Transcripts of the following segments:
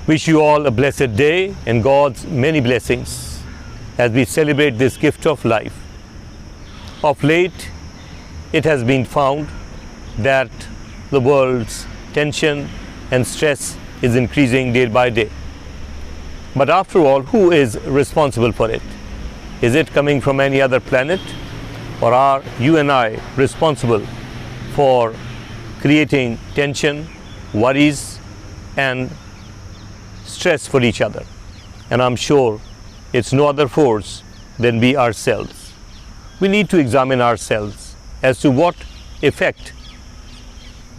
Wish you all a blessed day and God's many blessings as we celebrate this gift of life. Of late, it has been found that the world's tension and stress is increasing day by day. But after all, who is responsible for it? Is it coming from any other planet, or are you and I responsible for creating tension, worries, and stress for each other? And I'm sure it's no other force than we ourselves. We need to examine ourselves as to what effect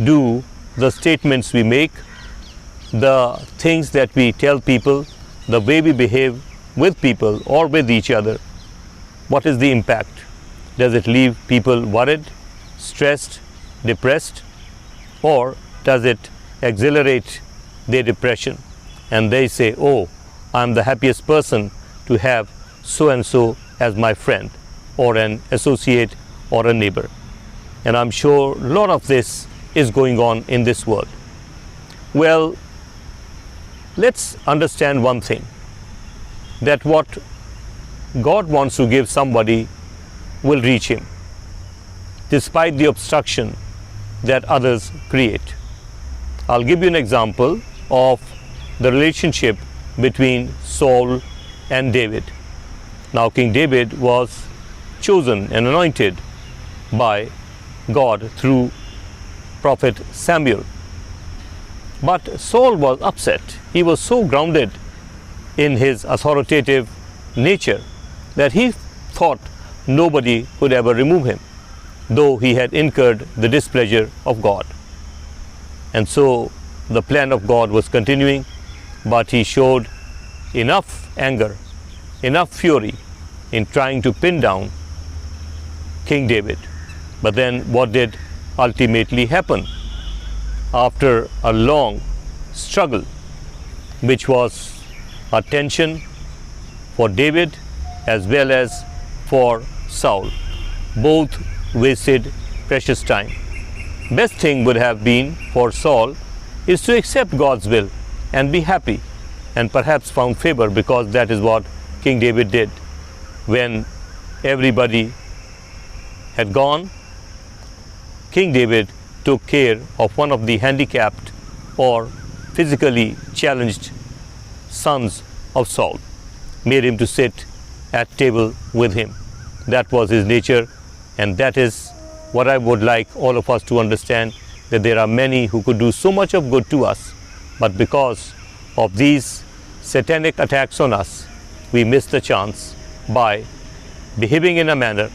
do the statements we make, the things that we tell people, the way we behave with people or with each other, what is the impact? Does it leave people worried, stressed, depressed, or does it accelerate their depression and they say, oh, I'm the happiest person to have so and so as my friend or an associate or a neighbor? And I'm sure a lot of this is going on in this world. Well, let's understand one thing, that what God wants to give somebody will reach him, despite the obstruction that others create. I'll give you an example of the relationship between Saul and David. Now, King David was chosen and anointed by God through prophet Samuel. But Saul was upset. He was so grounded in his authoritative nature that he thought nobody could ever remove him, though he had incurred the displeasure of God. And so the plan of God was continuing, but he showed enough anger, enough fury in trying to pin down King David. But then what did ultimately happen? After a long struggle, which was a tension for David as well as for Saul, both wasted precious time. Best thing would have been for Saul is to accept God's will and be happy, and perhaps found favor, because that is what King David did. When everybody had gone, King David took care of one of the handicapped or physically challenged sons of Saul, made him to sit at table with him. That was his nature, and that is what I would like all of us to understand, that there are many who could do so much of good to us, but because of these satanic attacks on us, we miss the chance by behaving in a manner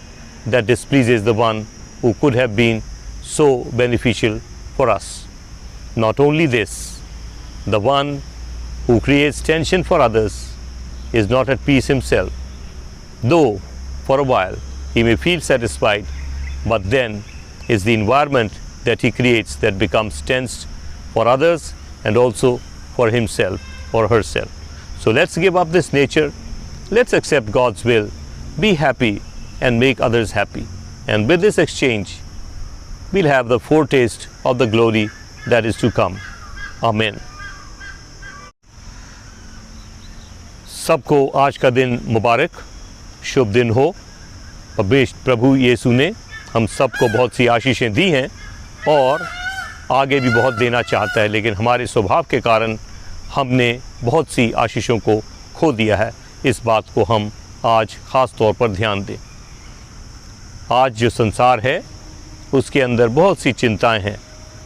that displeases the one who could have been so beneficial for us. Not only this, the one who creates tension for others is not at peace himself, though for a while he may feel satisfied, but then is the environment that he creates that becomes tensed for others and also for himself or herself. So let's give up this nature, let's accept God's will, be happy and make others happy. And with this exchange, we'll have the foretaste of the glory that is to come. Amen. सबको आज का दिन मुबारक, शुभ दिन हो। प्रभु यीशु ने हम सबको बहुत सी आशीषें दी हैं और आगे भी बहुत देना चाहता है, लेकिन हमारे स्वभाव के कारण हमने बहुत सी आशीषों को खो दिया है। इस बात को हम आज ख़ास तौर पर ध्यान दें। आज जो संसार है उसके अंदर बहुत सी चिंताएं हैं,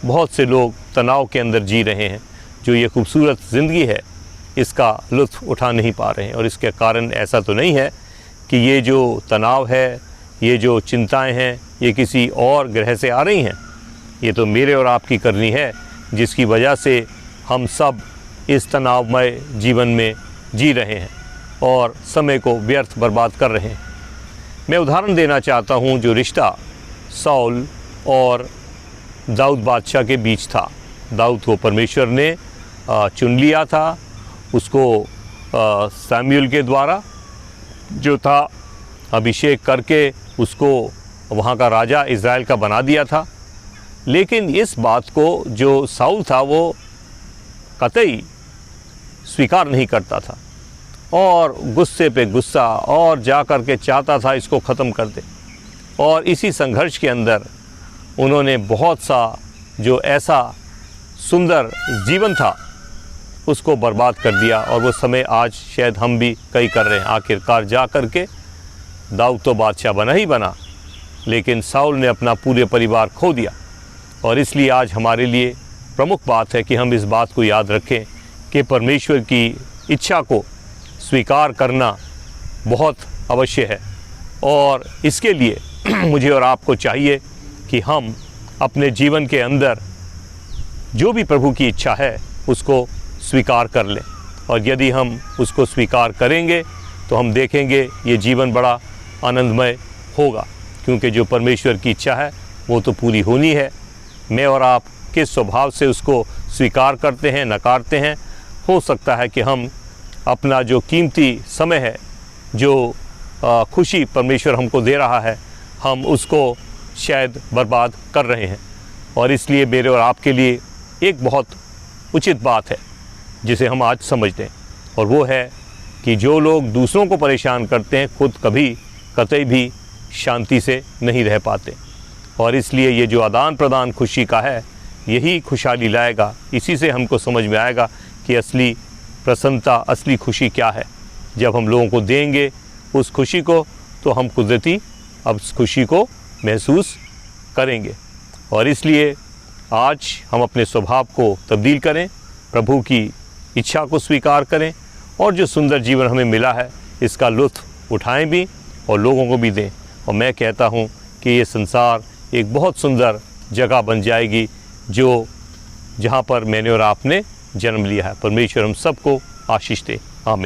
बहुत से लोग तनाव के अंदर जी रहे हैं। जो ये खूबसूरत ज़िंदगी है इसका लुत्फ़ उठा नहीं पा रहे हैं, और इसके कारण ऐसा तो नहीं है कि ये जो तनाव है, ये जो चिंताएं हैं, ये किसी और ग्रह से आ रही हैं। ये तो मेरे और आपकी करनी है, जिसकी वजह से हम सब इस तनावमय जीवन में जी रहे हैं और समय को व्यर्थ बर्बाद कर रहे हैं। मैं उदाहरण देना चाहता हूँ जो रिश्ता साउल और दाऊद बादशाह के बीच था। दाऊद को परमेश्वर ने चुन लिया था, उसको सैमुअल के द्वारा जो था अभिषेक करके उसको वहाँ का राजा इज़राइल का बना दिया था। लेकिन इस बात को जो साउल था वो कतई स्वीकार नहीं करता था और गुस्से पे गुस्सा और जा कर के चाहता था इसको ख़त्म कर दे। और इसी संघर्ष के अंदर उन्होंने बहुत सा जो ऐसा सुंदर जीवन था उसको बर्बाद कर दिया। और वो समय आज शायद हम भी कई कर रहे हैं। आखिरकार जा कर के दाऊद तो बादशाह बना ही बना, लेकिन साउल ने अपना पूरे परिवार खो दिया। और इसलिए आज हमारे लिए प्रमुख बात है कि हम इस बात को याद रखें कि परमेश्वर की इच्छा को स्वीकार करना बहुत अवश्य है। और इसके लिए मुझे और आपको चाहिए कि हम अपने जीवन के अंदर जो भी प्रभु की इच्छा है उसको स्वीकार कर लें। और यदि हम उसको स्वीकार करेंगे तो हम देखेंगे ये जीवन बड़ा आनंदमय होगा, क्योंकि जो परमेश्वर की इच्छा है वो तो पूरी होनी है। मैं और आप किस स्वभाव से उसको स्वीकार करते हैं, नकारते हैं, हो सकता है कि हम अपना जो कीमती समय है, जो खुशी परमेश्वर हमको दे रहा है, हम उसको शायद बर्बाद कर रहे हैं। और इसलिए मेरे और आपके लिए एक बहुत उचित बात है जिसे हम आज समझ लें, और वो है कि जो लोग दूसरों को परेशान करते हैं खुद कभी कतई भी शांति से नहीं रह पाते। और इसलिए ये जो आदान प्रदान खुशी का है यही खुशहाली लाएगा। इसी से हमको समझ में आएगा कि असली प्रसन्नता, असली खुशी क्या है। जब हम लोगों को देंगे उस खुशी को तो हम कुदरती अब उस खुशी को महसूस करेंगे। और इसलिए आज हम अपने स्वभाव को तब्दील करें, प्रभु की इच्छा को स्वीकार करें और जो सुंदर जीवन हमें मिला है इसका लुत्फ़ उठाएं भी और लोगों को भी दें। और मैं कहता हूँ कि ये संसार एक बहुत सुंदर जगह बन जाएगी जहाँ पर मैंने और आपने जन्म लिया है। परमेश्वर हम सबको आशीष दे। आमीन।